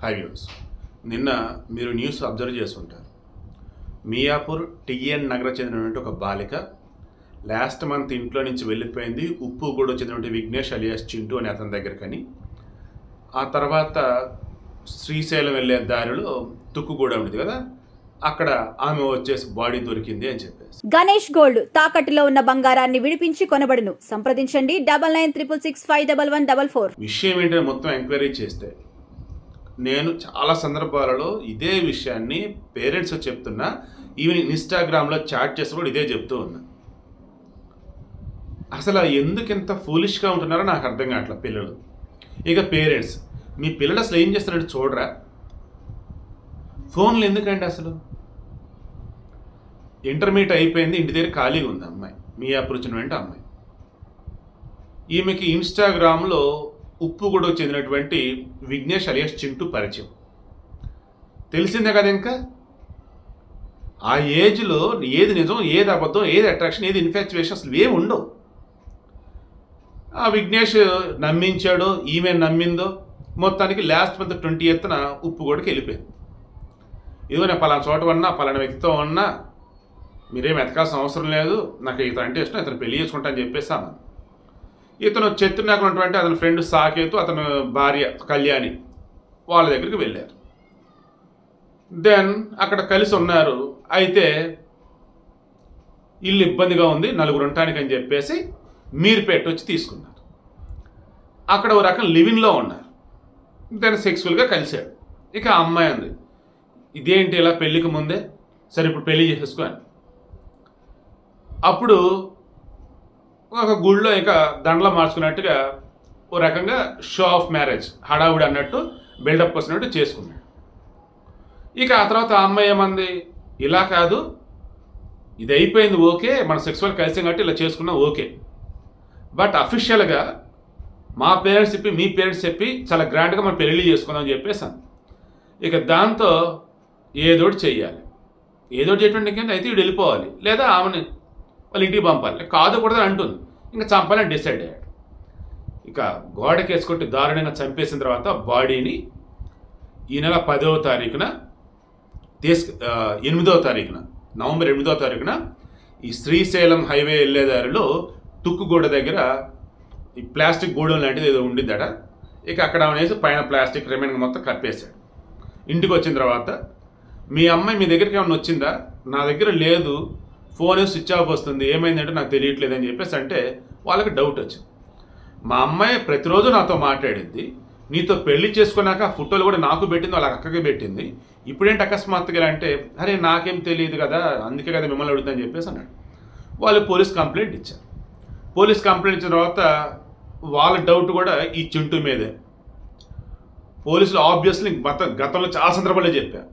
High views. నిన్న మీరు news observe చేస్తుంటారు. మియాపూర్ టిఎన్ నగర చెందినటువంటి ఒక బాలిక లాస్ట్ మంత్ ఇంట్లో నుంచి వెళ్ళిపోయింది. ఉప్పుగూడ చెందినటువంటి విఘ్నేష్ అలియాస్ చింటూ అనే అతని దగ్గరకని. ఆ తర్వాత శ్రీశైలం వెళ్ళే దారిలో తుక్కుగూడ ఉంటుంది కదా, అక్కడ ఆమె వచ్చేసి బాడీ దొరికింది అని చెప్పేసి. గణేష్ గోల్డ్ తాకట్టులో ఉన్న బంగారాన్ని విడిపించి కొనబడును. సంప్రదించండి 9966651144. విషయం ఏంటంటే మొత్తం ఎంక్వైరీ చేస్తే నేను చాలా సందర్భాలలో ఇదే విషయాన్ని పేరెంట్స్ చెప్తున్నా, ఈవెన్ ఇన్స్టాగ్రామ్లో చాట్ చేసి కూడా ఇదే చెప్తూ ఉన్నా. అసలు ఎందుకు ఇంత ఫూలిష్గా ఉంటున్నారో నాకు అర్థం కావట్లేదు పిల్లలు. ఇక పేరెంట్స్, మీ పిల్లలు అసలు ఏం చేస్తున్నాడు చూడరా? ఫోన్లు ఎందుకండి అసలు? ఇంటర్మీడియట్ అయిపోయింది, ఇంటి దగ్గర ఖాళీగా ఉంది అమ్మాయి, మీ అప్రోచినటువంటి అమ్మాయి. ఈమెకి ఇన్స్టాగ్రామ్లో ఉప్పుగూడకు చెందినటువంటి విఘ్నేష్ అలియాస్ చింటూ పరిచయం. తెలిసిందే కదా. ఇంకా ఆ ఏజ్లో ఏది నిజం, ఏది అబద్ధం, ఏది అట్రాక్షన్, ఏది ఇన్ఫాక్చువేషన్ అసలు ఏమి ఉండవు. ఆ విఘ్నేష్ నమ్మించాడో ఈమె నమ్మిందో, మొత్తానికి లాస్ట్ మంత్ 20th ఉప్పుగూడకి వెళ్ళిపోయింది. ఇదిగో నేను పలానా చోట ఉన్నా, పలానా వ్యక్తితో ఉన్నా, మీరేం ఎతకాల్సిన అవసరం లేదు, నాకు ఇతను అంటే ఇష్టం, ఇతను పెళ్లి చేసుకుంటా అని చెప్పేసాను. ఇతను చెత్తునాకు ఉన్నటువంటి అతని ఫ్రెండ్ సాకేతు, అతని భార్య కళ్యాణి వాళ్ళ దగ్గరికి వెళ్ళారు. దెన్ అక్కడ కలిసి ఉన్నారు. అయితే ఇల్లు ఇబ్బందిగా ఉంది, నలుగురు ఉండటానికి అని చెప్పేసి మీర్పేట వచ్చి తీసుకున్నారు. అక్కడ ఒక రకం లివింగ్లో ఉన్నారు. దెన్ సెక్సువల్గా కలిశాడు. ఇక ఆ అమ్మాయి అంది, ఇదేంటి ఇలా పెళ్ళికి ముందే, సరే ఇప్పుడు పెళ్లి చేసేసుకో అని. అప్పుడు ఒక గుళ్ళో ఇక దండలో మార్చుకున్నట్టుగా ఓ రకంగా షో ఆఫ్ మ్యారేజ్, హడావుడి అన్నట్టు బిల్డప్ వస్తున్నట్టు చేసుకున్నాడు. ఇక ఆ తర్వాత ఆ అమ్మాయి ఏమంది, ఇలా కాదు, ఇది అయిపోయింది ఓకే, మన సెక్సువల్ కలిసాం కాబట్టి ఇలా చేసుకున్నాం ఓకే, బట్ అఫీషియల్గా మా పేరెంట్స్ చెప్పి మీ పేరెంట్స్ చెప్పి చాలా గ్రాండ్గా మనం పెళ్ళి చేసుకుందాం అని చెప్పేసాను. ఇక దాంతో ఏదోటి చెయ్యాలి, ఏదోటి చేయటువంటి కింద అయితే వీడు వెళ్ళిపోవాలి, లేదా ఆమెను వాళ్ళ ఇంటికి పంపాలి, కాదు కూడా అంటుంది. ఇంకా చంపాలని డిసైడ్ అయ్యాడు. ఇక గోడకి వేసుకొట్టి దారుణంగా చంపేసిన తర్వాత బాడీని ఈ నెల 10వ తారీఖున 8వ తారీఖున నవంబర్ 8వ తారీఖున ఈ శ్రీశైలం హైవే వెళ్ళేదారిలో తుక్కుగూడ దగ్గర ఈ ప్లాస్టిక్ గూడెం లాంటిది ఏదో ఉండిద్దట. ఇక అక్కడ అనేసి పైన ప్లాస్టిక్ రిమైనింగ్ మొత్తం కప్పేశాడు. ఇంటికి వచ్చిన తర్వాత, మీ అమ్మాయి మీ దగ్గరికి ఏమైనా వచ్చిందా? నా దగ్గర లేదు, ఫోన్ స్విచ్ ఆఫ్ వస్తుంది, ఏమైందంటే నాకు తెలియట్లేదు అని చెప్పేసి అంటే వాళ్ళకి డౌట్ వచ్చింది. మా అమ్మాయి ప్రతిరోజు నాతో మాట్లాడింది, నీతో పెళ్లి చేసుకున్నాక ఫోటోలు కూడా నాకు పెట్టింది, వాళ్ళ అక్కకి పెట్టింది, ఇప్పుడేంటి అకస్మాత్తుగా అంటే, అరే నాకేం తెలియదు కదా, అందుకే కదా మిమ్మల్ని అడుగుతుందని చెప్పేసి అన్నాడు. వాళ్ళు పోలీస్ కంప్లైంట్ ఇచ్చారు. పోలీస్ కంప్లైంట్ ఇచ్చిన తర్వాత వాళ్ళ డౌట్ కూడా ఈ చింటూ మీదే. పోలీసులు ఆబ్వియస్లీ గతంలో చాలా సందర్భాల్లో చెప్పారు,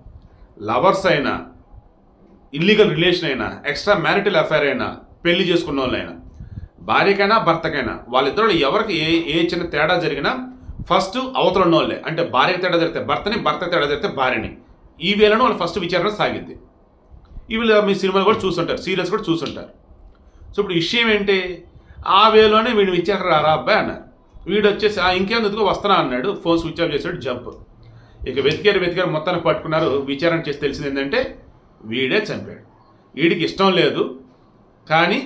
లవర్స్ అయినా, ఇల్లీగల్ రిలేషన్ అయినా, ఎక్స్ట్రా మ్యారిటల్ అఫైర్ అయినా, పెళ్లి చేసుకున్న వాళ్ళైనా, భార్యకైనా భర్తకైనా, వాళ్ళిద్దరు ఎవరికి ఏ చిన్న తేడా జరిగినా ఫస్ట్ అవతల ఉన్న వాళ్ళే, అంటే భార్యకి తేడా జరిగితే భర్తని, భర్త తేడా జరిగితే భార్యని, ఈ వేళను వాళ్ళు ఫస్ట్ విచారణ సాగింది. ఇవి మీ సినిమాలు కూడా చూస్తుంటారు, సీరియల్స్ కూడా చూస్తుంటారు. సో ఇప్పుడు విషయం ఏంటి, ఆ వేలోనే వీడు విచారణ రారా అబ్బాయి అన్నారు. వీడు వచ్చేసి ఇంకేందుకు వస్తున్నా అన్నాడు, ఫోన్ స్విచ్ ఆఫ్ చేశాడు, జంప్. ఇక వెతికారు మొత్తాన్ని పట్టుకున్నారు. విచారణ చేసి తెలిసింది ఏంటంటే వీడే చంపాడు. వీడికి ఇష్టం లేదు కానీ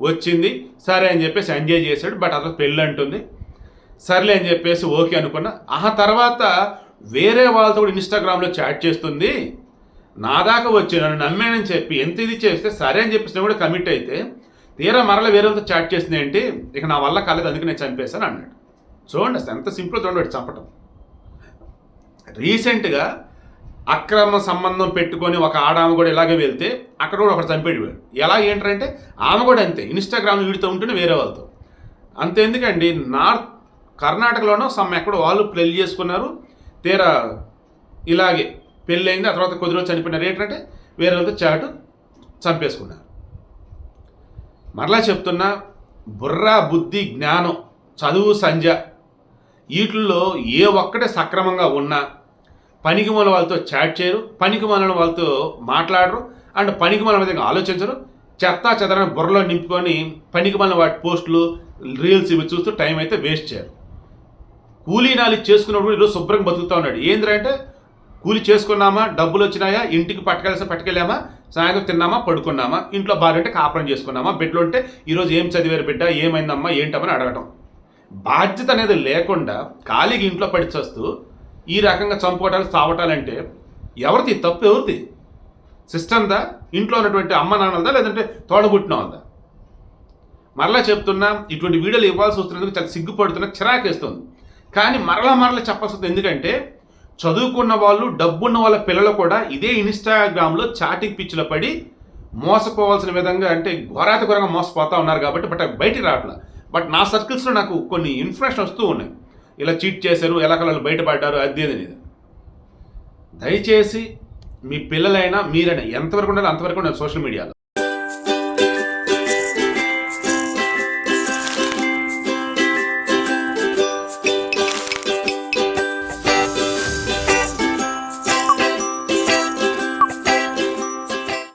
వచ్చింది, సరే అని చెప్పేసి ఎంజాయ్ చేశాడు. బట్ అతను పెళ్ళి అంటుంది, సర్లే అని చెప్పేసి ఓకే అనుకున్నా. ఆ తర్వాత వేరే వాళ్ళతో కూడా ఇన్స్టాగ్రామ్లో చాట్ చేస్తుంది, నా దాకా వచ్చి నన్ను నమ్మానని చెప్పి ఎంత ఇది చేస్తే సరే అని చెప్పేసి నేను కూడా కమిట్ అయితే, తీరా మరల వేరే వాళ్ళతో చాట్ చేసింది ఏంటి, ఇక నా వల్ల కాలేదు అందుకే నేను చంపేశాను అన్నాడు. చూడండి అసలు ఎంత సింపుల్, చూడండి చంపటం. రీసెంట్గా అక్రమ సంబంధం పెట్టుకొని ఒక ఆడామె కూడా ఇలాగే వెళ్తే అక్కడ కూడా ఒకటి చంపేవాడు. ఎలా ఏంటంటే ఆమె కూడా అంతే, ఇన్స్టాగ్రామ్ వీడితో ఉంటేనే వేరే వాళ్ళతో. అంతే ఎందుకండి, కర్ణాటకలోనో ఎక్కడో వాళ్ళు పెళ్లి చేసుకున్నారు, తీరా ఇలాగే పెళ్ళి అయింది, ఆ తర్వాత కొద్ది రోజు చనిపోయినారు. ఏంటంటే వేరే వాళ్ళతో చాటు చంపేసుకున్నారు. మరలా చెప్తున్నా, బుర్ర, బుద్ధి, జ్ఞానం, చదువు, సంధ్య, వీటిల్లో ఏ ఒక్కటే సక్రమంగా ఉన్నా పనికిమాలిన వాళ్ళతో చాట్ చేయరు, పనికిమాలిన వాళ్ళతో మాట్లాడరు, అండ్ పనికిమాలిన విధంగా ఆలోచించరు. చెత్త చెదరని బుర్రలో నింపుకొని పనికిమాలిన వాటి పోస్టులు, రీల్స్ ఇవి చూస్తూ టైం అయితే వేస్ట్ చేయరు. కూలీనాలు చేసుకున్నప్పుడు ఈరోజు శుభ్రంగా బతుకుతూ ఉన్నాడు. ఏంటంటే కూలి చేసుకున్నామా, డబ్బులు వచ్చినాయా, ఇంటికి పట్టుకెళ్ళామా, సాయంత్రం తిన్నామా, పడుకున్నామా, ఇంట్లో భార్య అంటే కాపురం చేసుకున్నామా, బిడ్డలు ఉంటే ఈరోజు ఏం చదివారు బిడ్డ, ఏమైందమ్మా, ఏంటమ్మని అడగటం. బాధ్యత అనేది లేకుండా ఖాళీగా ఇంట్లో పడిచేస్తూ ఈ రకంగా చంపుకోవటాలు చావటాలంటే ఎవరిది తప్పు? ఎవరిది? సిస్టమ్దా, ఇంట్లో ఉన్నటువంటి అమ్మ నాన్నలదా, లేదంటే తోడబుట్టిన వాళ్ళదా? మరలా చెప్తున్నా, ఇటువంటి వీడియోలు ఇవ్వాల్సి వస్తున్నందుకు చాలా సిగ్గుపడుతున్నా, చిరాకేస్తుంది. కానీ మరలా చెప్పాల్సి వస్తుంది. ఎందుకంటే చదువుకున్న వాళ్ళు, డబ్బున్న వాళ్ళ పిల్లలు కూడా ఇదే ఇన్స్టాగ్రామ్లో చాటింగ్ పిచ్చిలో పడి మోసపోవాల్సిన విధంగా, అంటే ఘోరాతిఘోరంగా మోసపోతూ ఉన్నారు కాబట్టి బయటికి రావట్లేదు. బట్ నా సర్కిల్స్లో నాకు కొన్ని ఇన్ఫర్మేషన్ వస్తూ ఉన్నాయి, ఇలా చీట్ చేశారు, ఎలా వాళ్ళు బయటపడ్డారు, అది అనేది. దయచేసి మీ పిల్లలైనా మీరైనా ఎంతవరకు ఉండాలో అంతవరకు ఉండాలి సోషల్ మీడియాలో.